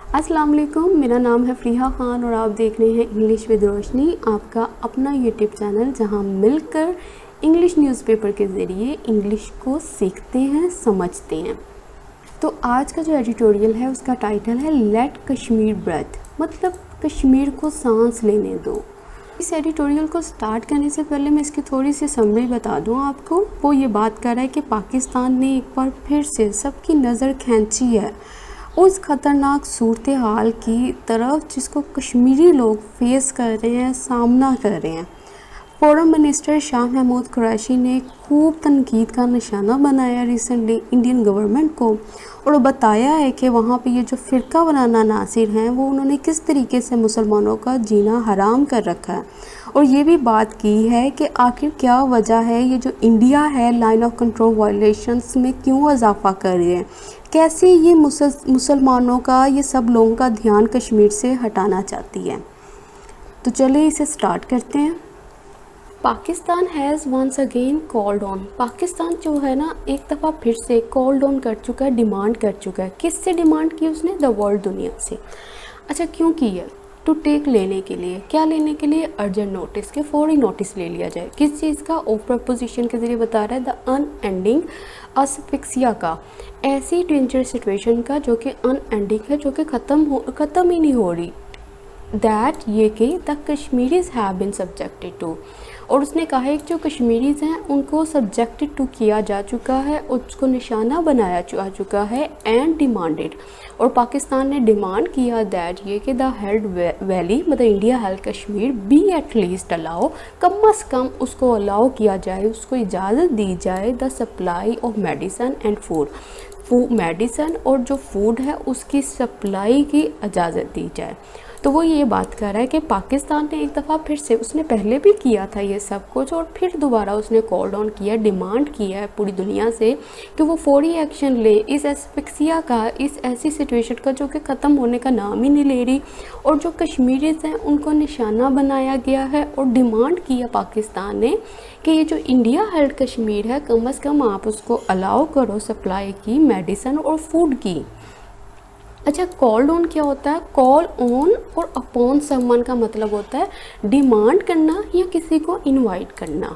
अस्सलाम वालेकुम, मेरा नाम है फ़रीहा ख़ान और आप देख रहे हैं इंग्लिश विद रोशनी, आपका अपना यूट्यूब चैनल जहां मिलकर इंग्लिश न्यूज़पेपर के ज़रिए इंग्लिश को सीखते हैं, समझते हैं। तो आज का जो एडिटोरियल है उसका टाइटल है लेट कश्मीर ब्रेथ, मतलब कश्मीर को सांस लेने दो। इस एडिटोरियल को स्टार्ट करने से पहले मैं इसकी थोड़ी सी समरी बता दूं आपको। वो ये बात कर रहा है कि पाकिस्तान ने एक बार फिर से सबकी नज़र खींची है उस ख़तरनाक सूरत हाल की तरफ जिसको कश्मीरी लोग फेस कर रहे हैं, सामना कर रहे हैं। फॉरेन मिनिस्टर शाह महमूद कुरैशी ने खूब तनकीद का निशाना बनाया रिसेंटली इंडियन गवर्नमेंट को, और बताया है कि वहाँ पे ये जो फ़िरका वाराना नासिर हैं वो उन्होंने किस तरीके से मुसलमानों का जीना हराम कर रखा है। और ये भी बात की है कि आखिर क्या वजह है ये जो इंडिया है लाइन ऑफ कंट्रोल वायलेशंस में क्यों इजाफा कर रही है, कैसे ये मुसलमानों का, ये सब लोगों का ध्यान कश्मीर से हटाना चाहती है। तो चलिए इसे स्टार्ट करते हैं। Pakistan has once again called on, Pakistan जो है ना एक दफ़ा फिर से कॉल्ड ऑन कर चुका है, डिमांड कर चुका है। किससे डिमांड की उसने? द वर्ल्ड, दुनिया से। अच्छा, क्यों की है? टू टेक, लेने के लिए। क्या लेने के लिए? अर्जेंट नोटिस, के फौरी नोटिस ले लिया जाए। किस चीज़ का? ऑफ प्रपोजिशन के ज़रिए बता रहा है द अनएंडिंग असफिक्सिया का, ऐसी डेंजर सिचुएशन का जो कि अनएंडिंग है, जो कि ख़त्म ही नहीं हो रही। दैट, ये कि the Kashmiris have been subjected to, और उसने कहा है कि जो कश्मीरीज़ हैं उनको सब्जेक्टेड टू किया जा चुका है, उसको निशाना बनाया जा चुका है। एंड डिमांडेड, और पाकिस्तान ने डिमांड किया दैट ये कि द हेल्ड वैली, मतलब India held Kashmir, be at least allow, कम अज़ कम उसको अलाउ किया जाए, उसको इजाज़त दी जाए the supply of medicine and food, medicine और जो फूड है उसकी सप्लाई की इजाज़त दी जाए। तो वो ये बात कर रहा है कि पाकिस्तान ने एक दफ़ा फिर से, उसने पहले भी किया था ये सब कुछ, और फिर दोबारा उसने कॉल डाउन किया, डिमांड किया है पूरी दुनिया से कि वो फौरी एक्शन ले इस एस्फिक्सिया का, इस ऐसी सिचुएशन का जो कि ख़त्म होने का नाम ही नहीं ले रही, और जो कश्मीरीज़ हैं उनको निशाना बनाया गया है। और डिमांड किया पाकिस्तान ने कि ये जो इंडिया हेल्ड कश्मीर है, कम अज़ कम आप उसको अलाउ करो सप्लाई की मेडिसन और फूड की। अच्छा, कॉल ऑन क्या होता है? कॉल ऑन और अपॉन समवन का मतलब होता है डिमांड करना या किसी को इनवाइट करना।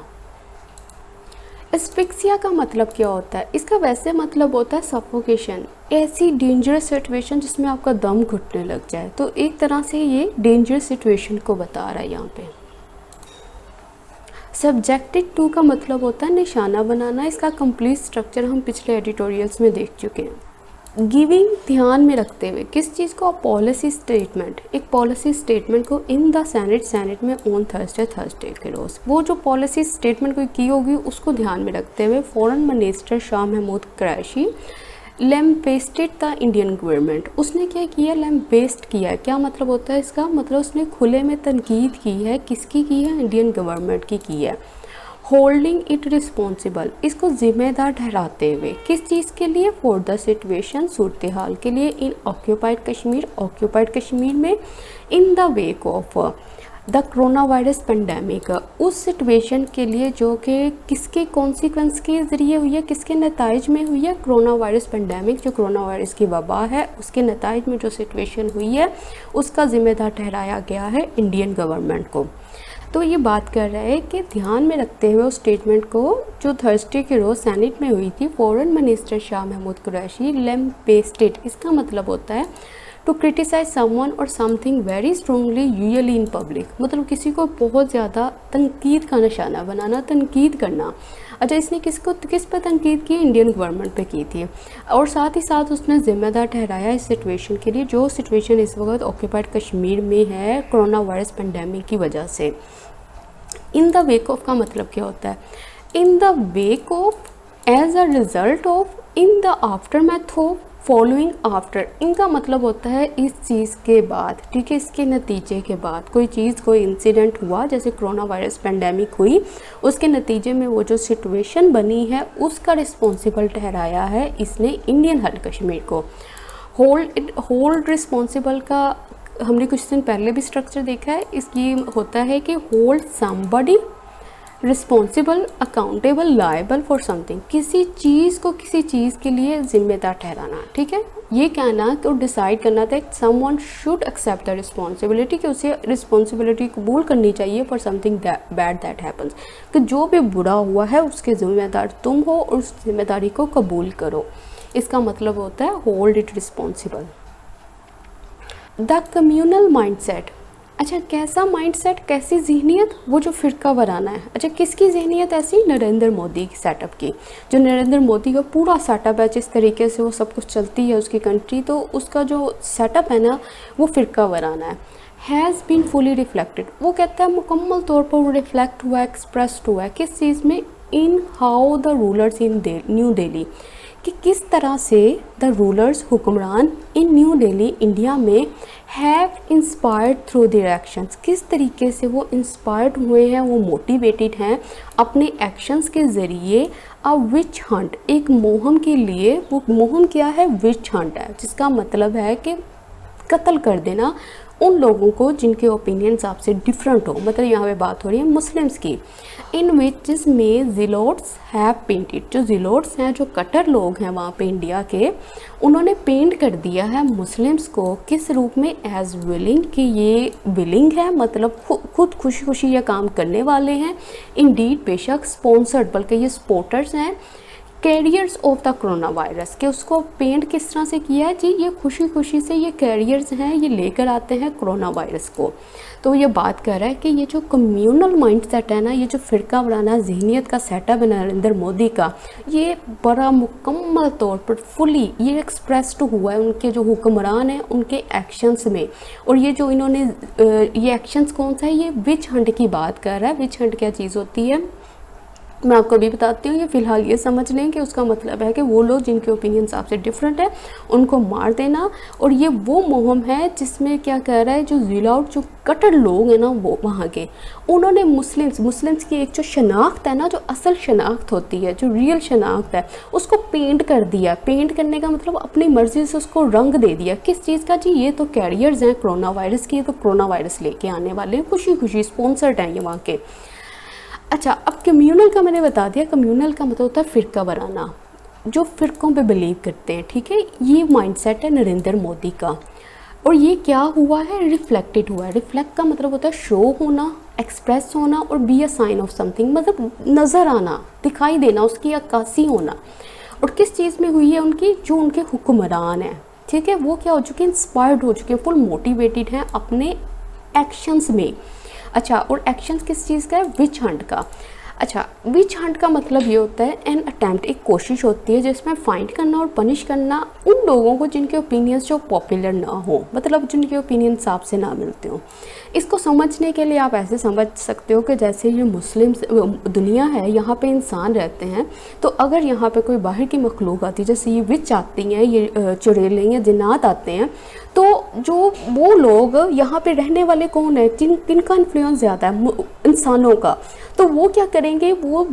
एस्फिक्सिया का मतलब क्या होता है? इसका वैसे मतलब होता है सफोकेशन, ऐसी डेंजरस सिचुएशन जिसमें आपका दम घुटने लग जाए। तो एक तरह से ये डेंजरस सिचुएशन को बता रहा है यहाँ पे। सब्जेक्टेड टू का मतलब होता है निशाना बनाना। इसका कंप्लीट स्ट्रक्चर हम पिछले एडिटोरियल्स में देख चुके हैं। गिविंग, ध्यान में रखते हुए, किस चीज़ को? पॉलिसी स्टेटमेंट, एक पॉलिसी स्टेटमेंट को इन द सेनेट में ऑन थर्सडे के रोज़, वो जो पॉलिसी स्टेटमेंट कोई की होगी उसको ध्यान में रखते हुए foreign minister Shah Mahmood Qureshi lambasted the Indian government, उसने क्या किया? लैम्पेस्ट किया है। क्या मतलब होता है इसका? मतलब उसने खुले में तनकीद की है। किसकी की है? इंडियन गवर्नमेंट की है। होल्डिंग इट रिस्पॉन्सिबल, इसको ज़िम्मेदार ठहराते हुए, किस चीज़ के लिए? फॉर द सिचुएशन, सूरत हाल के लिए, इन ऑक्यूपाइड कश्मीर, ऑक्यूपाइड कश्मीर में, इन the wake of the corona virus pandemic, उस सिचुएशन के लिए जो कि किसके कॉन्सिक्वेंस के ज़रिए हुई है, किसके नताइज में हुई है? कोरोना वायरस पेंडेमिक, जो कोरोना वायरस की वबा है उसके नताइज में जो सिचुएशन हुई है उसका ज़िम्मेदार ठहराया गया है इंडियन गवर्नमेंट को। तो ये बात कर रहा है कि ध्यान में रखते हुए उस स्टेटमेंट को जो थर्सडे के रोज़ सेनेट में हुई थी, फॉरेन मिनिस्टर शाह महमूद कुरैशी लैम्पेस्टेड, इसका मतलब होता है टू क्रिटिसाइज समवन और something very strongly usually in public, मतलब किसी को बहुत ज़्यादा तनकीद का निशाना बनाना, तनकीद करना। अच्छा, इसने किस पर तनकीद की? इंडियन गवर्नमेंट पे की थी, और साथ ही साथ उसने ज़िम्मेदार ठहराया इस सिचुएशन के लिए जो सिचुएशन इस वक्त ऑक्यूपाइड कश्मीर में है कोरोना वायरस पेंडेमिक की वजह से। इन द वेक ऑफ का मतलब क्या होता है? In the wake of, as a result of, in the aftermath of, following after. इनका मतलब होता है इस चीज़ के बाद, ठीक है, इसके नतीजे के बाद कोई चीज़, कोई इंसिडेंट हुआ, जैसे कोरोना वायरस पेंडेमिक हुई, उसके नतीजे में वो जो सिचुएशन बनी है उसका रिस्पॉन्सिबल ठहराया है इसने इंडियन हेल्ड कश्मीर को। होल्ड रिस्पॉन्सिबल का हमने कुछ दिन पहले भी स्ट्रक्चर देखा है। इसकी होता है कि hold somebody responsible, accountable, liable for something, किसी चीज़ को किसी चीज़ के लिए जिम्मेदार ठहराना, ठीक है। ये कहना कि डिसाइड करना था someone should accept the responsibility, कि उसे रिस्पॉन्सिबिलिटी कबूल करनी चाहिए for something bad that happens, कि जो भी बुरा हुआ है उसके ज़िम्मेदार तुम हो और उस जिम्मेदारी को कबूल करो। इसका मतलब होता है hold it responsible. The communal mindset, अच्छा कैसा माइंडसेट, कैसी जहनीत, वो जो फ़िरका वाराना है। अच्छा किसकी जहनीत ऐसी, नरेंद्र मोदी की सेटअप की, जो नरेंद्र मोदी का पूरा सेटअप है, जिस तरीके से वो सब कुछ चलती है उसकी कंट्री, तो उसका जो सेटअप है ना वो फ़िरका वाराना है। हैज़ बीन फुली रिफ्लेक्टेड, वो कहता है मुकम्मल तौर पर वो रिफ्लेक्ट हुआ, एक्सप्रेस्ड हुआ है, किस चीज़ में, in how the rulers in new Delhi, कि किस तरह से द रूलर्स, हुक्मरान, इन न्यू दिल्ली, इंडिया में, have inspired through their actions, किस तरीके से वो इंस्पायर्ड हुए हैं, वो मोटिवेटेड हैं अपने एक्शंस के ज़रिए। अ विच हंट, एक मोहम के लिए, वो मोहम क्या है, विच हंट है, जिसका मतलब है कि कत्ल कर देना उन लोगों को जिनके ओपिनियंस आपसे डिफरेंट हो। मतलब यहाँ पे बात हो रही है मुस्लिम्स की। इन विच जिसमें जिलोट्स हैव पेंटेड, जो जिलोट्स हैं, जो कट्टर लोग हैं वहाँ पे इंडिया के, उन्होंने पेंट कर दिया है मुस्लिम्स को किस रूप में, एज विलिंग, कि ये विलिंग है, मतलब खुद खुशी खुशी ये काम करने वाले हैं। इंडीड, बेशक, स्पॉन्सर्ड, बल्कि ये सपोर्टर्स हैं, carriers of the corona virus, के उसको पेंट किस तरह से किया है जी, ये खुशी खुशी से ये कैरियर्स हैं, ये लेकर आते हैं कोरोना वायरस को। तो ये बात कर रहा है कि ये जो कम्यूनल माइंडसेट है ना, ये जो फ़िरका वाराना जहनीत का सेटअप है नरेंद्र मोदी का, ये बड़ा मुकम्मल तौर पर फुली ये एक्सप्रेस्ड हुआ है उनके जो हुक्मरान हैं उनके एक्शंस में। और ये जो इन्होंने ये एक्शंस कौन सा है, ये विच हंट की बात कर रहा है। विच हंट क्या चीज़ होती है, मैं आपको अभी बताती हूँ। ये फ़िलहाल ये समझ लें कि उसका मतलब है कि वो लोग जिनके ओपिनियंस आपसे डिफरेंट है उनको मार देना। और ये वो मुहिम है जिसमें क्या कह रहा है, जो ज़िलाउट, जो कट्टर लोग हैं ना वो वहाँ के, उन्होंने मुस्लिम्स की एक जो शनाख्त है ना, जो असल शनाख्त होती है, जो रियल शनाख्त है, उसको पेंट कर दिया। पेंट करने का मतलब अपनी मर्ज़ी से उसको रंग दे दिया। किस चीज़ का जी, ये तो कैरियर्स हैं कोरोना वायरस की, ये तो कोरोना वायरस लेके आने वाले हैं, खुशी खुशी स्पॉन्सर्ड हैं ये वहाँ के। अच्छा, अब कम्यूनल का मैंने बता दिया। कम्यूनल का मतलब होता है फ़िरका वाराना, जो फ़िरकों पे बिलीव करते हैं, ठीक है। ये माइंडसेट है नरेंद्र मोदी का। और ये क्या हुआ है, रिफ्लेक्टेड हुआ है। रिफ्लेक्ट का मतलब होता है शो होना, एक्सप्रेस होना, और be a sign of something, मतलब नज़र आना, दिखाई देना, उसकी अक्कासी होना। और किस चीज़ में हुई है उनकी, जो उनके हुक्मरान हैं, ठीक है, वो क्या हो चुके हैं, इंस्पायर्ड हो चुके हैं, फुल मोटिवेटेड हैं अपने एक्शंस में। अच्छा, और एक्शंस किस चीज़ का है, विच हंट का। अच्छा, विच हंट का मतलब ये होता है एन अटैम्प्ट, एक कोशिश होती है जिसमें फाइंड करना और पनिश करना उन लोगों को जिनके ओपिनियंस जो पॉपुलर ना हो, मतलब जिनके ओपिनियंस आपसे ना मिलते हो। इसको समझने के लिए आप ऐसे समझ सकते हो कि जैसे ये मुस्लिम दुनिया है, यहाँ पे इंसान रहते हैं, तो अगर यहाँ पे कोई बाहर की मखलूक आती है, जैसे ये विच आती हैं, ये चुड़ैलें या जिन्नात आते हैं, तो जो वो लोग यहाँ पे रहने वाले कौन है, किनका इन्फ्लुएंस ज़्यादा है, इंसानों का, तो वो क्या करेंगे, वो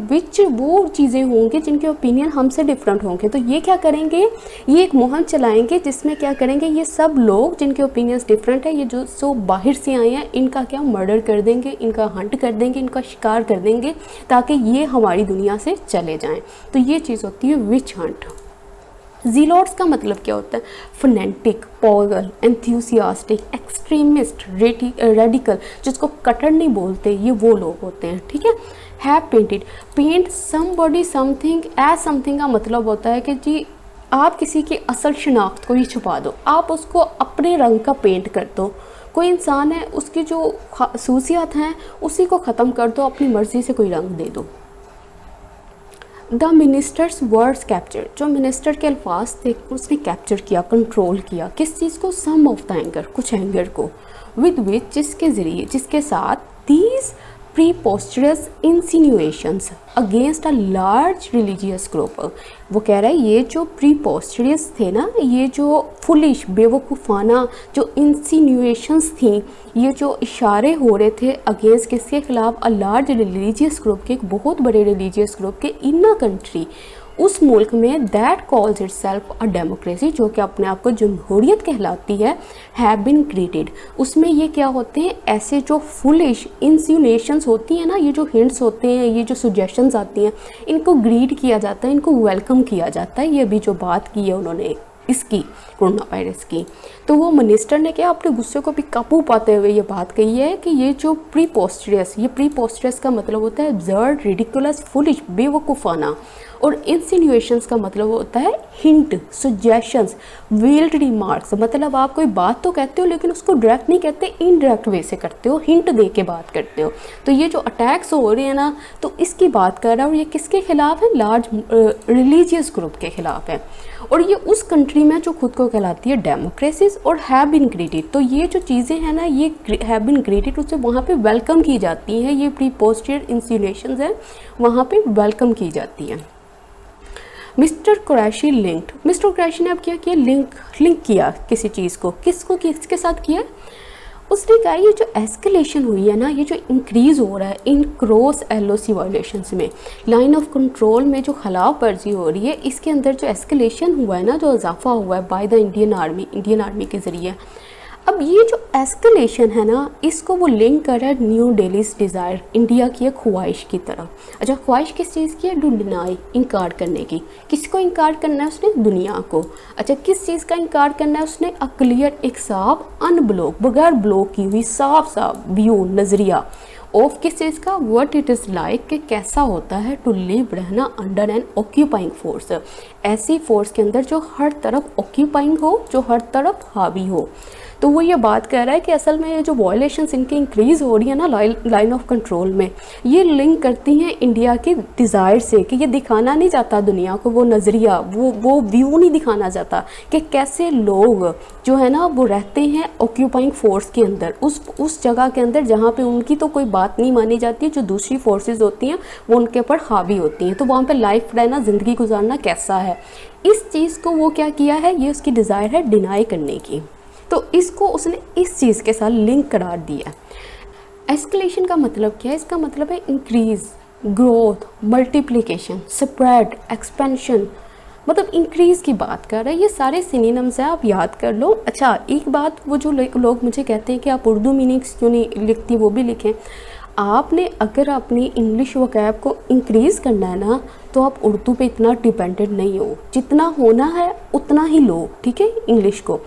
चीज़ें होंगी जिनके ओपिनियन हमसे डिफरेंट होंगे। तो ये क्या करेंगे, ये एक मुहिम चलाएंगे जिसमें क्या करेंगे, ये सब लोग जिनके ओपिनियंस डिफरेंट है, ये जो बाहर से आए हैं, इनका क्या मर्डर कर देंगे, इनका हंट कर देंगे, इनका शिकार कर देंगे, ताकि ये हमारी दुनिया से चले जाएं। तो ये चीज़ होती है विच हंट। ज़ीलोट्स का मतलब क्या होता है, फनेटिक, पागल, एंथुसियास्टिक, एक्सट्रीमिस्ट, रेडिकल, जिसको कटर नहीं बोलते, ये वो लोग होते हैं, ठीक है। Have painted, paint somebody something as something का मतलब होता है कि जी आप किसी की असल शनाख्त को ही छुपा दो, आप उसको अपने रंग का पेंट कर दो। कोई इंसान है, उसकी जो खसूसियात हैं उसी को ख़त्म कर दो, अपनी मर्ज़ी से कोई रंग दे दो। द मिनिस्टर्स वर्ड्स कैप्चर, जो मिनिस्टर के अल्फाज थे उसने कैप्चर किया, कंट्रोल किया, किस चीज़ को, सम ऑफ द एंगर, कुछ एंगर को, विद विच, जिसके ज़रिए, जिसके साथ, these preposterous insinuations against a large religious group. वो कह रहा है ये जो प्रीपोस्टरस थे ना, ये जो फुलिश, बेवकूफ़ाना जो इंसिनुएशंस थी, ये जो इशारे हो रहे थे अगेंस्ट किसके ख़िलाफ़, अ लार्ज रिलीजियस ग्रुप के, एक बहुत बड़े रिलीजियस ग्रुप के, इन अ कंट्री, उस मुल्क में that calls itself a democracy, जो कि अपने आप को जमहूरियत कहलाती है, हैव बीन क्रिएटेड। उसमें ये क्या होते हैं, ऐसे जो फुलिश इंसिनुएशंस होती हैं ना, ये जो हिंट्स होते हैं, ये जो सजेशंस आती हैं, इनको ग्रीड किया जाता है, इनको वेलकम किया जाता है। ये अभी जो बात की है उन्होंने इसकी, कोरोना वायरस की, तो वो मिनिस्टर ने क्या अपने गुस्से को भी काबू पाते हुए ये बात कही है कि ये जो प्रीपोस्टरियस, ये प्रीपोस्टरियस का मतलब होता है एब्सर्ड, रिडिकुलस, फुलिश, बेवकूफ़ाना, और इंसिनुएशंस का मतलब होता है हिंट, सजेशंस, वेल्ड रिमार्क्स, मतलब आप कोई बात तो कहते हो लेकिन उसको डायरेक्ट नहीं कहते, इनडायरेक्ट वे से करते हो, हिंट दे के बात करते हो। तो ये जो अटैक्स हो रहे हैं ना, तो इसकी बात कर रहा है, और ये किसके खिलाफ है, लार्ज रिलीजियस ग्रुप के खिलाफ है, और ये उस कंट्री में जो खुद को कहलाती है डेमोक्रेसीज और हैव बीन क्रिएटेड। तो ये जो चीज़ें हैं ना, ये हैव बीन क्रिएटेड, उससे वहाँ पे वेलकम की जाती हैं, ये प्रीपोस्टेड इंसिनुएशंस हैं, वहाँ पे वेलकम की जाती हैं। Mister Qureshi linked, mister Qureshi ने अब क्या किया, लिंक किया किसी चीज़ को, किसके साथ किया, उसने कहा ये जो एस्केलेशन हुई है ना, ये जो इंक्रीज़ हो रहा है इन क्रॉस LOC वायलेशंस में, लाइन ऑफ कंट्रोल में जो खिलाफ वर्जी हो रही है, इसके अंदर जो एस्केलेशन हुआ है ना, जो इजाफा हुआ है बाय द इंडियन आर्मी के ज़रिए। अब ये जो एस्केलेशन है ना, इसको वो लिंक कर रहा है न्यू दिल्लीज़ डिज़ायर, इंडिया की एक ख्वाहिश की तरफ। अच्छा, ख्वाहिश किस चीज़ की है, टू डिनाई, इनकार करने की। किसको इनकार करना है उसने, दुनिया को। अच्छा, किस चीज़ का इनकार करना है उसने, अ क्लियर, एक साफ, अनब्लॉक, बगैर ब्लॉक की हुई साफ व्यू, नज़रिया ऑफ किस चीज़ का, व्हाट इट इज़ लाइक, कि कैसा होता है टू लिव, रहना अंडर एन ऑक्यूपाइंग फोर्स, ऐसी फोर्स के अंदर जो हर तरफ ऑक्यूपाइंग हो, जो हर तरफ हावी हो। तो वो ये बात कह रहा है कि असल में ये जो वायलेशंस इनकी इंक्रीज़ हो रही है ना लाइन ऑफ कंट्रोल में, ये लिंक करती हैं इंडिया के डिज़ायर से, कि ये दिखाना नहीं चाहता दुनिया को, वो नज़रिया, वो व्यू नहीं दिखाना चाहता कि कैसे लोग जो है ना वो रहते हैं ऑक्यूपाइंग फोर्स के अंदर, उस जगह के अंदर जहाँ पे उनकी तो कोई बात नहीं मानी जाती, जो दूसरी फोर्सेस होती हैं वो उनके ऊपर हावी होती हैं, तो वहाँ पे लाइफ रहना, ज़िंदगी गुजारना कैसा है, इस चीज़ को वो क्या किया है, ये उसकी डिज़ायर है डिनाई करने की। तो इसको उसने इस चीज़ के साथ लिंक करार दिया। एस्केलेशन का मतलब क्या है, इसका मतलब है increase, growth, multiplication, spread, expansion, मतलब इंक्रीज़ की बात कर रहा है। ये सारे सिनोनिम्स हैं, आप याद कर लो। अच्छा, एक बात, वो जो लोग मुझे कहते हैं कि आप उर्दू मीनिंग्स क्यों नहीं लिखती, वो भी लिखें। आपने अगर अपनी इंग्लिश वोकैब को इंक्रीज़ करना है ना, तो आप उर्दू पे इतना डिपेंडेंट नहीं हो, जितना होना है उतना ही लो, ठीक है, इंग्लिश को।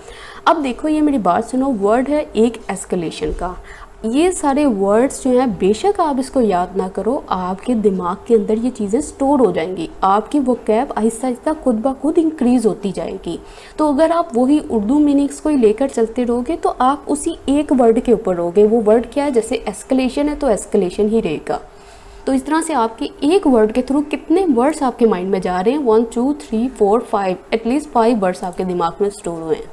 अब देखो, ये मेरी बात सुनो, वर्ड है एक एस्केलेशन का, ये सारे वर्ड्स जो हैं, बेशक आप इसको याद ना करो, आपके दिमाग के अंदर ये चीज़ें स्टोर हो जाएंगी, आपकी वोकैब आहिस्ता आहिस्ता खुद ब खुद इंक्रीज़ होती जाएगी। तो अगर आप वही उर्दू मीनिंग्स को ही लेकर चलते रहोगे, तो आप उसी एक वर्ड के ऊपर रहोगे। वो वर्ड क्या है, जैसे एस्केलेशन है तो एस्केलेशन ही रहेगा। तो इस तरह से आपके एक वर्ड के थ्रू कितने वर्ड्स आपके माइंड में जा रहे हैं, 1 2 3 4 5, एटलीस्ट 5 वर्ड्स आपके दिमाग में स्टोर हुए हैं।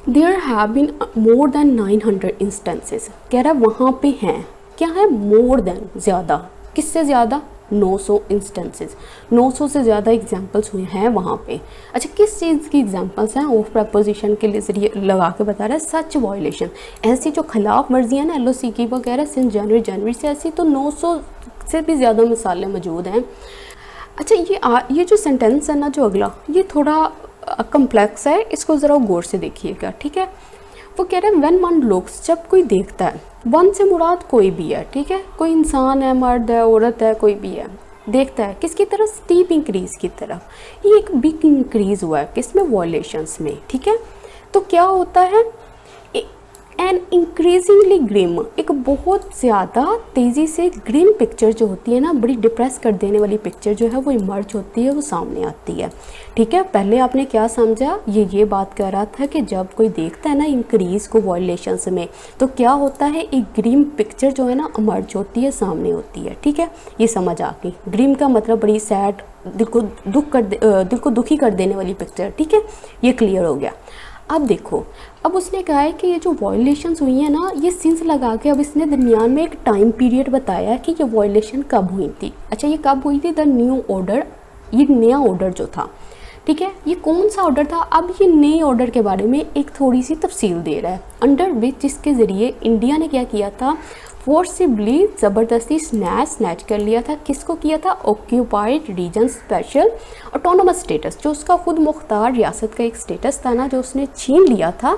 There have been more than 900 instances, कह रहा है वहाँ पे हैं, क्या है, more than, ज़्यादा, किससे ज़्यादा, 900 इंस्टेंसेस, 900 से ज़्यादा एग्जाम्पल्स हुए हैं वहाँ पे। अच्छा, किस चीज़ की एग्जाम्पल्स हैं, ऑफ प्रपोजिशन के लिए ज़रिए लगा के बता रहा है, सच वायलेशन, ऐसी जो खिलाफ वर्जी है ना LOC की वगैरह सिंस जनवरी से, ऐसी तो 900 से भी ज़्यादा मिसालें मौजूद हैं। अच्छा, ये जो सेंटेंस है ना, जो अगला, ये थोड़ा कम्प्लेक्स है, इसको ज़रा गौर से देखिएगा, ठीक है। वो कह रहे हैं व्हेन वन लुक्स, जब कोई देखता है, वन से मुराद कोई भी है, ठीक है, कोई इंसान है, मर्द है, औरत है, कोई भी है, देखता है किसकी तरफ, स्टीप इंक्रीज़ की तरफ। ये एक बिग इंक्रीज़ हुआ है किसमें, वायलेशंस में, ठीक है। तो क्या होता है, एन इंक्रीजिंगली ग्रिम, एक बहुत ज़्यादा तेज़ी से ग्रिम पिक्चर जो होती है ना, बड़ी डिप्रेस कर देने वाली पिक्चर जो है वो इमर्ज होती है, वो सामने आती है, ठीक है। पहले आपने क्या समझा, ये बात कर रहा था कि जब कोई देखता है ना इंक्रीज़ को वायलेशंस में, तो क्या होता है, एक ग्रिम पिक्चर जो है ना इमर्ज होती है, सामने होती है, ठीक है। ये समझ आ गई, ग्रिम का मतलब बड़ी सैड, दिल को दुखी कर देने वाली पिक्चर, ठीक है, ये क्लियर हो गया। अब देखो, अब उसने कहा है कि ये जो वायलेशंस हुई हैं ना, ये सिंस लगा के अब इसने दरमियान में एक टाइम पीरियड बताया है कि ये वायलेशन कब हुई थी। अच्छा, ये कब हुई थी, द न्यू ऑर्डर, ये नया ऑर्डर जो था, ठीक है, ये कौन सा ऑर्डर था। अब ये नए ऑर्डर के बारे में एक थोड़ी सी तफसील दे रहा है, अंडर विच, जिसके ज़रिए इंडिया ने क्या किया था, फोर्सिबली ज़बरदस्ती स्नैच कर लिया था। किसको किया था? Occupied region special autonomous status, जो उसका खुद मुख्तार रियासत का एक स्टेटस था ना, जो उसने छीन लिया था।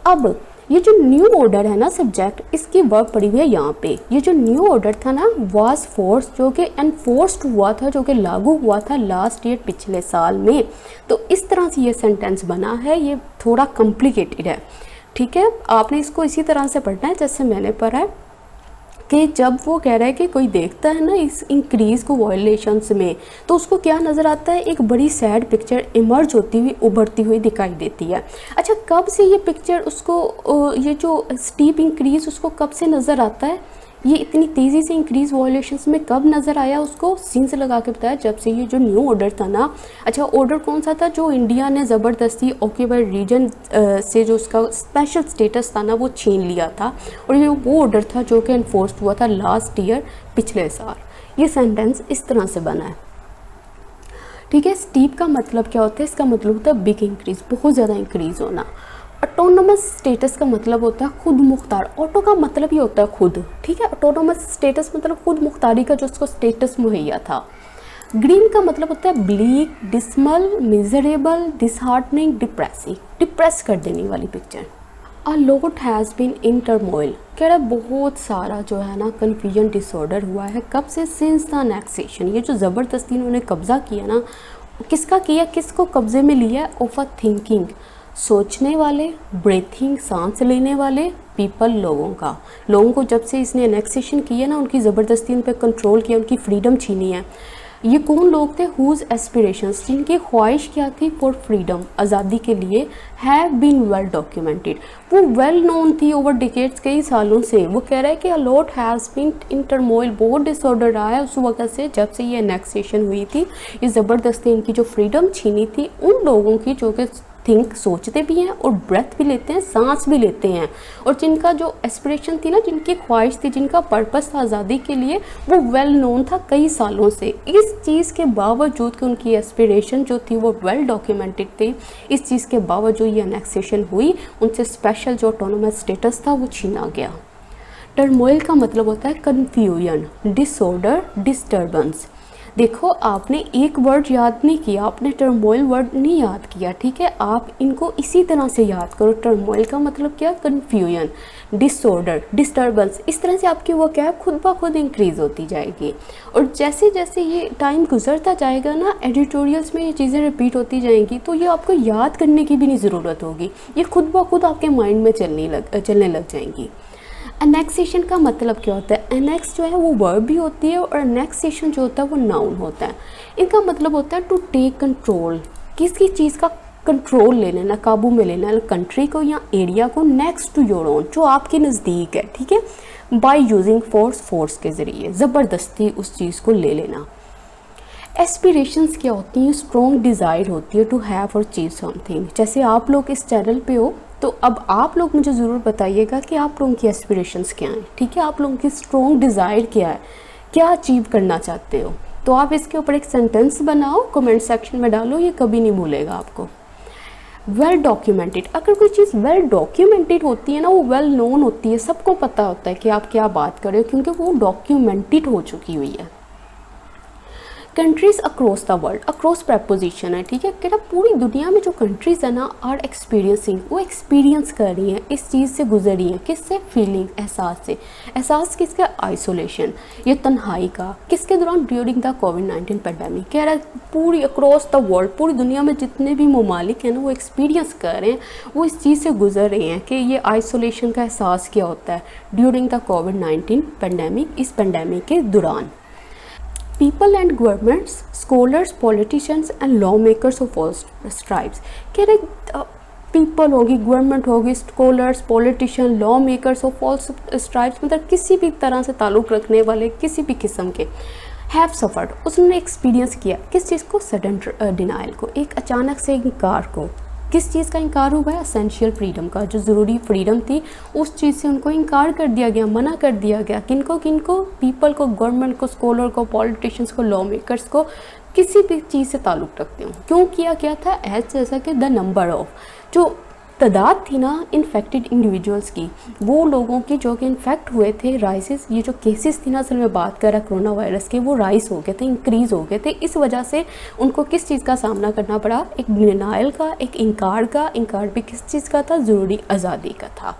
अब ये जो न्यू ऑर्डर है ना सब्जेक्ट, इसकी वर्क पड़ी हुई है यहाँ पे। ये जो न्यू ऑर्डर था ना वाज फोर्स, जो कि एनफोर्स्ड हुआ था, जो कि लागू हुआ था लास्ट ईयर पिछले साल में। तो इस तरह से ये सेंटेंस बना है। ये थोड़ा कॉम्प्लिकेटेड है, ठीक है। आपने इसको इसी तरह से पढ़ना है जैसे मैंने पढ़ा है कि जब वो कह रहा है कि कोई देखता है ना इस इंक्रीज़ को वायलेशंस में, तो उसको क्या नज़र आता है? एक बड़ी सैड पिक्चर इमर्ज होती हुई उभरती हुई दिखाई देती है। अच्छा, कब से ये पिक्चर उसको, ये जो स्टीप इंक्रीज़ उसको कब से नज़र आता है? ये इतनी तेज़ी से इंक्रीज़ वायलेशंस में कब नज़र आया उसको? सीन्स लगा के बताया जब से ये जो न्यू ऑर्डर था ना। अच्छा, ऑर्डर कौन सा था? जो इंडिया ने ज़बरदस्ती ऑक्यूपाइड रीजन से जो उसका स्पेशल स्टेटस था ना वो छीन लिया था, और ये वो ऑर्डर था जो कि इन्फोर्स हुआ था लास्ट ईयर पिछले साल। ये सेंटेंस इस तरह से बना है, ठीक है। स्टीप का मतलब क्या होता है? इसका मतलब होता है बिग इंक्रीज़, बहुत ज़्यादा इंक्रीज़ होना। ऑटोनोमस स्टेटस का मतलब होता है खुद मुख्तार। ऑटो का मतलब ही होता है खुद, ठीक है। ऑटोनोमस स्टेटस मतलब खुद मुख्तारी का जो उसको स्टेटस मुहैया था। ग्रीन का मतलब होता है bleak, dismal, miserable, disheartening, depressing, depress कर देने वाली picture. A lot has been in turmoil, कह रहा है बहुत सारा जो है ना कन्फ्यूजन डिसऑर्डर हुआ है। कब से? Since the annexation. ये जो ज़बरदस्ती उन्होंने कब्ज़ा किया ना, किसका किया? किसको कब्ज़े में लिया? ऑफ अ थिंकिंग, सोचने वाले, ब्रीथिंग, सांस लेने वाले, पीपल, लोगों का। लोगों को जब से इसने एनेक्सेशन किया ना, उनकी ज़बरदस्ती उन पर कंट्रोल किया, उनकी फ्रीडम छीनी है। ये कौन लोग थे? हुज एस्पिरेशंस, जिनकी ख्वाहिश क्या थी? फॉर फ्रीडम, आज़ादी के लिए, हैव बीन वेल डॉक्यूमेंटेड, वो वेल नोन थी ओवर डिकेड्स, कई सालों से। वो कह रहा है कि a lot has been in turmoil, बहुत डिसऑर्डर रहा है उस वक्त से जब से ये एनेक्सेशन हुई थी। ये ज़बरदस्ती इनकी जो फ्रीडम छीनी थी उन लोगों की जो कि थिंक, सोचते भी हैं और ब्रेथ भी लेते हैं, सांस भी लेते हैं, और जिनका जो एस्पिरेशन थी ना, जिनकी ख्वाहिश थी, जिनका पर्पस था आज़ादी के लिए, वो वेल नोन था कई सालों से। इस चीज़ के बावजूद कि उनकी एस्पिरेशन जो थी वो वेल डॉक्यूमेंटेड थी, इस चीज़ के बावजूद ये एनेक्सेशन हुई, उनसे स्पेशल जो ऑटोनोमस स्टेटस था वो छीना गया। टर्मोइल का मतलब होता है कन्फ्यूजन, डिसऑर्डर, डिस्टर्बेंस। देखो, आपने एक वर्ड याद नहीं किया, आपने टर्मोइल वर्ड नहीं याद किया, ठीक है। आप इनको इसी तरह से याद करो। टर्मोइल का मतलब क्या? Confusion, disorder, disturbance. इस तरह से आपकी वो क्या है, खुद ब खुद इंक्रीज़ होती जाएगी। और जैसे जैसे ये टाइम गुजरता जाएगा ना, एडिटोरियल्स में ये चीज़ें रिपीट होती जाएंगी, तो ये आपको याद करने की भी नहीं ज़रूरत होगी, ये खुद ब खुद आपके माइंड में चलने लग जाएंगी। एनेक्सेशन का मतलब क्या होता है? एनेक्स जो है वो वर्ब भी होती है, और एनेक्सेशन जो होता है वो नाउन होता है। इनका मतलब होता है टू टेक कंट्रोल, किसी चीज़ का कंट्रोल ले लेना, काबू में ले लेना, कंट्री को या एरिया को, नेक्स्ट टू योर ओन, जो आपके नज़दीक है, ठीक है। बाय यूजिंग फोर्स, फोर्स के ज़रिए ज़बरदस्ती उस चीज़ को ले लेना। एस्पिरेशंस क्या होती हैं? स्ट्रॉन्ग डिज़ायर होती है टू हैव और अचीव समथिंग। जैसे आप लोग इस चैनल पे हो, तो अब आप लोग मुझे ज़रूर बताइएगा कि आप लोगों की एस्पिरेशंस क्या हैं, ठीक है। आप लोगों की स्ट्रॉन्ग डिज़ायर क्या है, क्या अचीव करना चाहते हो। तो आप इसके ऊपर एक सेंटेंस बनाओ, कमेंट सेक्शन में डालो, ये कभी नहीं भूलेगा आपको। वेल डॉक्यूमेंटेड, अगर कोई चीज़ वेल डॉक्यूमेंटेड होती है ना, वो वेल नोन होती है, सबको पता होता है कि आप क्या बात कर रहे हो, क्योंकि वो डॉक्यूमेंटेड हो चुकी हुई है। Countries across the world, across preposition है, ठीक है। कहना पूरी दुनिया में जो कंट्रीज़ है ना, आर एक्सपीरियंसिंग, वो एक्सपीरियंस कर रही हैं, इस चीज़ से गुजर रही हैं। किससे? फीलिंग, एहसास से। एहसास किसका? आइसोलेशन, ये तन्हाई का। किसके दौरान? During the covid pandemic. कह रहा है पूरी अक्रॉस द वर्ल्ड, पूरी दुनिया में जितने भी ममालिक हैं ना, वो एक्सपीरियंस कर रहे हैं, वो इस चीज़ से गुजर रहे हैं कि ये आइसोलेशन का एहसास क्या होता है ड्यूरिंग द कोविड-19 पेंडेमिक, इस पेंडेमिक के दौरान। People and governments, scholars, politicians and lawmakers of all stripes। कह रहे पीपल होगी, गवर्नमेंट होगी, scholars, politician, law makers of all stripes, मतलब किसी भी तरह से ताल्लुक़ रखने वाले, किसी भी किस्म के, हैव सफ़र्ड, उसने एक्सपीरियंस किया किस चीज़ को? सडन डिनाइल को, एक अचानक से इनकार को। किस चीज़ का इनकार हुआ है? एसेंशियल फ्रीडम का, जो ज़रूरी फ्रीडम थी उस चीज़ से उनको इनकार कर दिया गया, मना कर दिया गया। किनको किनको? पीपल को, गवर्नमेंट को, स्कॉलर को, पॉलिटिशियंस को, लॉ मेकर्स को, किसी भी चीज़ से ताल्लुक़ रखते हो। क्यों किया गया था? एज जैसा कि द नंबर ऑफ, जो तादाद थी ना इन्फेक्टेड इंडिविजुअल्स की, वो लोगों की जो कि इन्फेक्ट हुए थे, राइसेस, ये जो केसेस थी ना असल में बात कर रहा कोरोना वायरस के, वो राइस हो गए थे, इंक्रीज़ हो गए थे। इस वजह से उनको किस चीज़ का सामना करना पड़ा, एक डिनाइल का, एक इनकार का। इनकार भी किस चीज़ का था, ज़रूरी आज़ादी का था।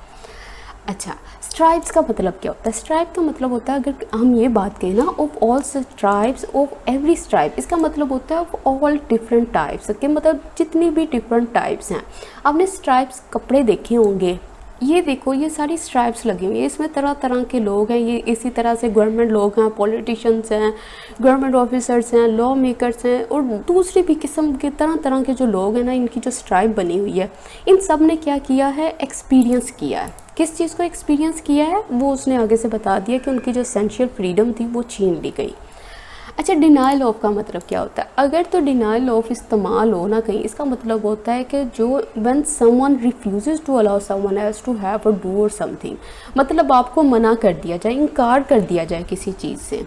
अच्छा, स्ट्राइप्स का मतलब क्या होता है? स्ट्राइप का मतलब होता है, अगर हम ये बात करें ना, of all stripes, of every stripe, इसका मतलब होता है ऑफ ऑल डिफरेंट टाइप्स के, मतलब जितनी भी डिफरेंट टाइप्स हैं। आपने स्ट्राइप्स कपड़े देखे होंगे, ये देखो ये सारी स्ट्राइप्स लगी हुई है, इसमें तरह तरह के लोग हैं। ये इसी तरह से गवर्नमेंट लोग हैं, पॉलिटिशियंस हैं, गवर्नमेंट ऑफिसर्स हैं, लॉ मेकर्स हैं, और दूसरी भी किस्म के तरह तरह के जो लोग हैं ना, इनकी जो स्ट्राइप बनी हुई है, इन सब ने क्या किया है, एक्सपीरियंस किया है। किस चीज़ को एक्सपीरियंस किया है, वो उसने आगे से बता दिया कि उनकी जो एसेंशियल फ्रीडम थी वो छीन ली गई। अच्छा, डिनाइल ऑफ का मतलब क्या होता है? अगर तो डिनाइल ऑफ इस्तेमाल हो ना कहीं, इसका मतलब होता है कि जो when someone refuses to allow someone else to have or do or something, मतलब आपको मना कर दिया जाए, इनकार कर दिया जाए किसी चीज़ से।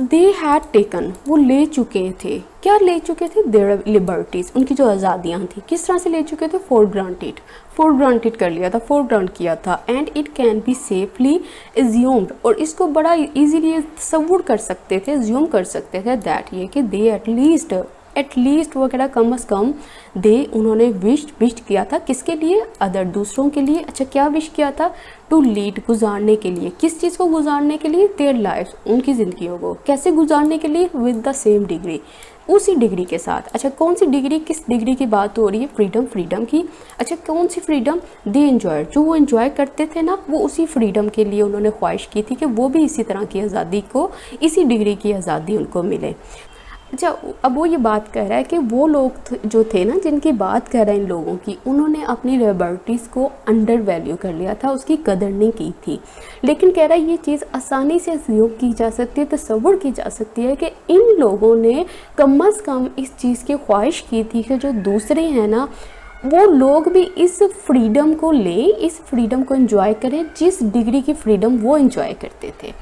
दे हैड टेकन, वो ले चुके थे, क्या ले चुके थे, देयर लिबर्टीज़, उनकी जो आज़ादियाँ थी, किस तरह से ले चुके थे, फॉर ग्रांटेड कर लिया था, फॉर ग्रांट किया था। And it can be safely assumed, और इसको बड़ा इजीली तसव्वुर कर सकते थे, एज्यूम कर सकते थे, दैट ये कि दे एटलीस्ट वगैरह कम अज़ कम दे, उन्होंने विश किया था, किसके लिए, अदर, दूसरों के लिए। अच्छा, क्या विश किया था, टू लीड, गुजारने के लिए, किस चीज़ को गुजारने के लिए, देयर लाइफ, उनकी ज़िंदगियों को कैसे गुजारने के लिए, विद द सेम डिग्री, उसी डिग्री के साथ। अच्छा, कौन सी डिग्री, किस डिग्री की बात हो रही है, फ्रीडम की। अच्छा, कौन सी फ्रीडम, दे एंजॉय, जो वो एंजॉय करते थे ना, वो उसी फ्रीडम के लिए उन्होंने ख्वाहिश की थी कि वो भी इसी तरह की आज़ादी को, इसी डिग्री की आज़ादी उनको मिले। अच्छा, अब वो ये बात कर रहा है कि वो लोग जो थे ना, जिनकी बात कर रहे हैं इन लोगों की, उन्होंने अपनी लिबर्टीज़ को अंडर वैल्यू कर लिया था, उसकी कदर नहीं की थी। लेकिन कह रहा है ये चीज़ आसानी से अज्यूम की जा सकती है, तसव्वुर की जा सकती है कि इन लोगों ने कम अज़ कम इस चीज़ की ख्वाहिश की थी कि जो दूसरे हैं ना, वो लोग भी इस फ्रीडम को लें, इस फ्रीडम को एंजॉय करें जिस डिग्री की फ्रीडम वो एंजॉय करते थे।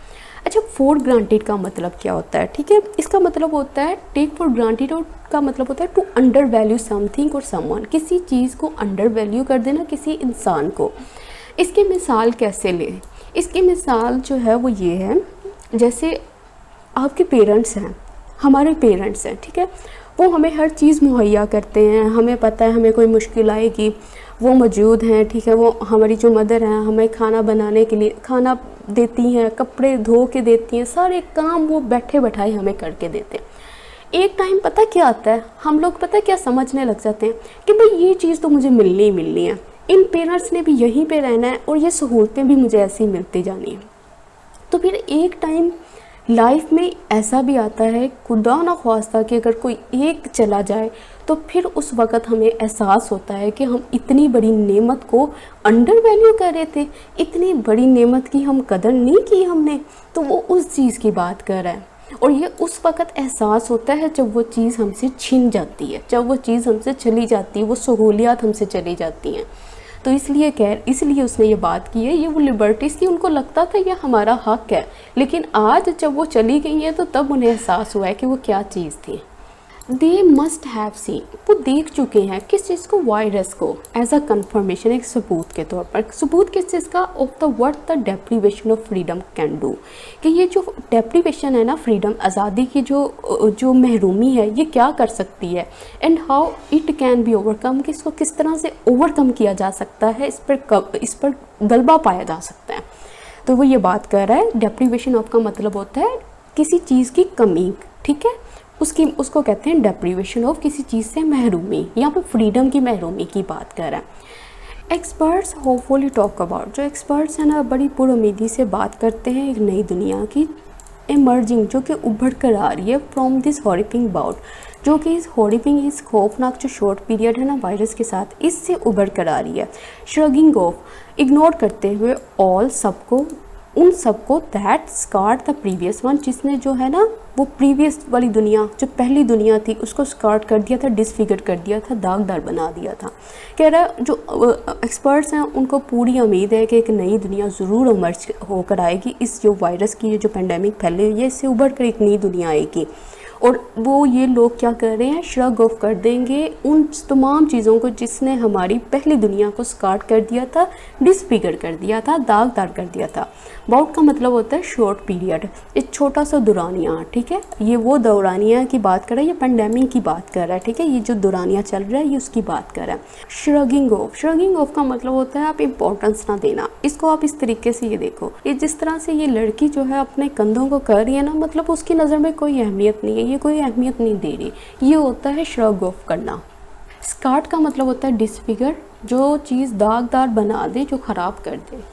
अच्छा, फॉर ग्रांटेड का मतलब क्या होता है? ठीक है, इसका मतलब होता है टेक फॉर ग्रांटेड, और का मतलब होता है टू अंडर वैल्यू समथिंग और समवन, किसी चीज़ को अंडर वैल्यू कर देना, किसी इंसान को। इसकी मिसाल कैसे लें? इसकी मिसाल जो है वो ये है, जैसे आपके पेरेंट्स हैं, हमारे पेरेंट्स हैं, ठीक है, वो हमें हर चीज़ मुहैया करते हैं, हमें पता है हमें कोई मुश्किल आएगी, वो मौजूद हैं, ठीक है, वो हमारी जो मदर हैं हमें खाना बनाने के लिए खाना देती हैं, कपड़े धो के देती हैं, सारे काम वो बैठे बैठाए हमें करके देते हैं। एक टाइम पता क्या आता है, हम लोग पता क्या समझने लग जाते हैं कि भाई ये चीज़ तो मुझे मिलनी ही मिलनी है, इन पेरेंट्स ने भी यहीं पे रहना है और ये सहूलतें भी मुझे ऐसी मिलती जानी है। तो फिर एक टाइम लाइफ में ऐसा भी आता है, खुदा ना ख्वास्ता, कि अगर कोई एक चला जाए तो फिर उस वक़्त हमें एहसास होता है कि हम इतनी बड़ी नेमत को अंडर वैल्यू कर रहे थे, इतनी बड़ी नेमत की हम कदर नहीं की हमने। तो वो उस चीज़ की बात कर रहा है, और ये उस वक़्त एहसास होता है जब वो चीज़ हमसे छिन जाती है, जब वो चीज़ हमसे चली जाती है, वो सहूलियात हमसे चली जाती हैं। तो इसलिए उसने ये बात की है, ये वो लिबर्टीज़ की, उनको लगता था ये हमारा हक़ है, लेकिन आज जब वो चली गई है तो तब उन्हें एहसास हुआ है कि वो क्या चीज़ थी। दे मस्ट हैव सीन, वो देख चुके हैं किस चीज़ को, वायरस को, एज अ कन्फर्मेशन, एक सबूत के तौर पर। सबूत किस चीज़ का, of the what the deprivation of freedom can do, कि ये जो डेप्रीवेशन है ना, फ्रीडम, आज़ादी की जो महरूमी है, ये क्या कर सकती है, and how it can be overcome, कि इसको किस तरह से ओवरकम किया जा सकता है, इस पर गलबा पाया जा सकता है। तो वो ये बात कर रहा है, डेप्रीवेशन ऑफ का मतलब होता है किसी चीज़ की कमी, ठीक है, उसको कहते हैं डेप्रीवेशन ऑफ, किसी चीज़ से महरूमी, यहाँ पर फ्रीडम की महरूमी की बात कर रहा है। एक्सपर्ट्स होपफुली टॉक अबाउट, जो एक्सपर्ट्स हैं ना, बड़ी पुरुमीदी से बात करते हैं एक नई दुनिया की इमर्जिंग, जो कि उभर कर आ रही है, फ्रॉम दिस हॉरिफिंग बाउट, जो कि इस हॉरिफिंग, इस खौफनाक जो शॉर्ट पीरियड है ना वायरस के साथ, इससे उभर कर आ रही है। श्रगिंग ऑफ, इग्नोर करते हुए, ऑल, सबको, उन सबको, that scared the previous one, जिसने जो है ना वो प्रीवियस वाली दुनिया, जो पहली दुनिया थी, उसको स्कार्ड कर दिया था, डिसफिगर कर दिया था, दागदार बना दिया था। कह रहा है जो एक्सपर्ट्स हैं उनको पूरी उम्मीद है कि एक नई दुनिया ज़रूर इमर्ज होकर आएगी, इस जो वायरस की जो पेंडेमिक फैली हुई है, इससे उभर कर एक नई दुनिया आएगी। और वो ये लोग क्या कर रहे हैं, श्रग ऑफ कर देंगे उन तमाम चीज़ों को जिसने हमारी पहली दुनिया को स्कार्ट कर दिया था, डिसफिगर कर दिया था, दागदार कर दिया था। बाउट का मतलब होता है शॉर्ट पीरियड, एक छोटा सा दौरानिया, ठीक है। ये वो दौरानिया की बात कर रहा है, ये पेंडेमिक की बात कर रहा है, ठीक है। ये जो दौरानिया चल रहा है ये उसकी बात कर रहा है। श्रगिंग ऑफ, श्रगिंग ऑफ का मतलब होता है आप इम्पोर्टेंस ना देना। इसको आप इस तरीके से ये देखो, ये जिस तरह से ये लड़की जो है अपने कंधों को कर रही है ना, मतलब उसकी नज़र में कोई अहमियत नहीं है, ये कोई अहमियत नहीं दे रही, ये होता है श्रग ऑफ करना। स्कार्ट का मतलब होता है डिसफिगर, जो चीज़ दागदार बना दे, जो ख़राब कर दे।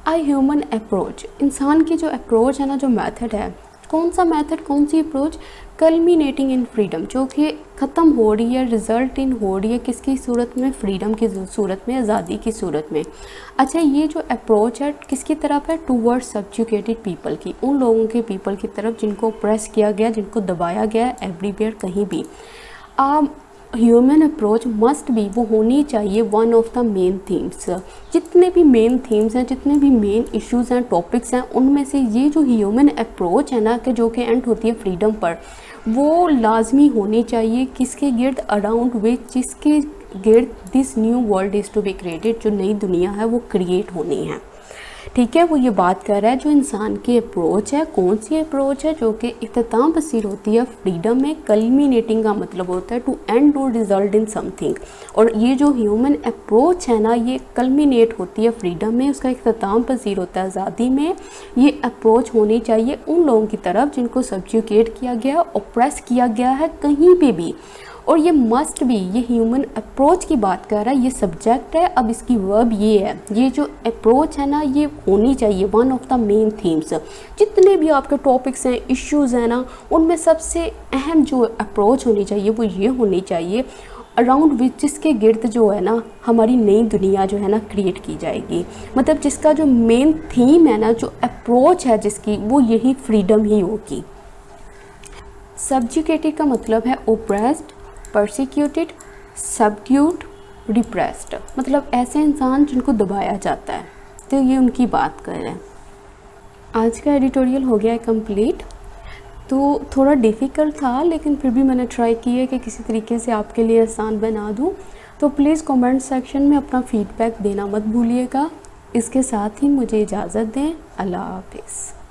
आई ह्यूमन अप्रोच, इंसान की जो अप्रोच है ना, जो मेथड है, कौन सा मेथड, कौन सी अप्रोच, कल्मिनेटिंग इन फ्रीडम, जो कि ख़त्म हो रही है, रिज़ल्ट इन हो रही है किसकी सूरत में, फ्रीडम की सूरत में, आज़ादी की सूरत में। अच्छा, ये जो अप्रोच है किसकी तरफ है, टूवर्ड्स सब्जुकेटेड पीपल की, उन लोगों के पीपल की तरफ जिनको प्रेस किया गया, जिनको दबाया गया एवरीवेयर, कहीं भी। ह्यूमन अप्रोच मस्ट बी, वो होनी चाहिए one of the main themes. जितने भी मेन थीम्स हैं, जितने भी मेन इश्यूज़ हैं, टॉपिक्स हैं, उनमें से ये जो ह्यूमन अप्रोच है ना, कि जो कि एंड होती है फ्रीडम पर, वो लाजमी होनी चाहिए किसके गिर्द, अराउंड विच, जिसके गिर्द this new world is to be created, जो नई दुनिया है वो क्रिएट होनी है, ठीक है। वो ये बात कर रहा है जो इंसान की अप्रोच है, कौन सी अप्रोच है, जो कि इख्तिताम पसीर होती है फ्रीडम में। कल्मिनेटिंग का मतलब होता है to end, to result in something, और ये जो ह्यूमन अप्रोच है ना, ये कल्मिनेट होती है फ्रीडम में, उसका इख्तिताम पसीर होता है आज़ादी में। ये अप्रोच होनी चाहिए उन लोगों की तरफ जिनको सब्जुकेट किया गया, ओप्रेस किया गया है कहीं पे भी, और ये मस्ट भी, ये ह्यूमन अप्रोच की बात कर रहा है, ये सब्जेक्ट है। अब इसकी वर्ब ये है, ये जो अप्रोच है ना, ये होनी चाहिए one of the main themes. जितने भी आपके टॉपिक्स हैं, इश्यूज़ हैं ना, उनमें सबसे अहम जो अप्रोच होनी चाहिए वो ये होनी चाहिए, अराउंड विच, जिसके गिर्द जो है ना हमारी नई दुनिया जो है ना क्रिएट की जाएगी। मतलब जिसका जो मेन थीम है ना, जो अप्रोच है जिसकी, वो यही फ्रीडम ही होगी। सब्जुकेटेड का मतलब है ओप्रेस्ड, परसिक्यूटेड, सबड्यूड, रिप्रेस्ड, मतलब ऐसे इंसान जिनको दबाया जाता है, तो ये उनकी बात कर रहे हैं। आज का एडिटोरियल हो गया है कंप्लीट। तो थोड़ा डिफ़िकल्ट था, लेकिन फिर भी मैंने ट्राई की है कि किसी तरीके से आपके लिए आसान बना दूँ। तो प्लीज़ कमेंट सेक्शन में अपना फ़ीडबैक देना मत भूलिएगा। इसके साथ ही मुझे इजाज़त दें। अल्लाह हाफ़िज़।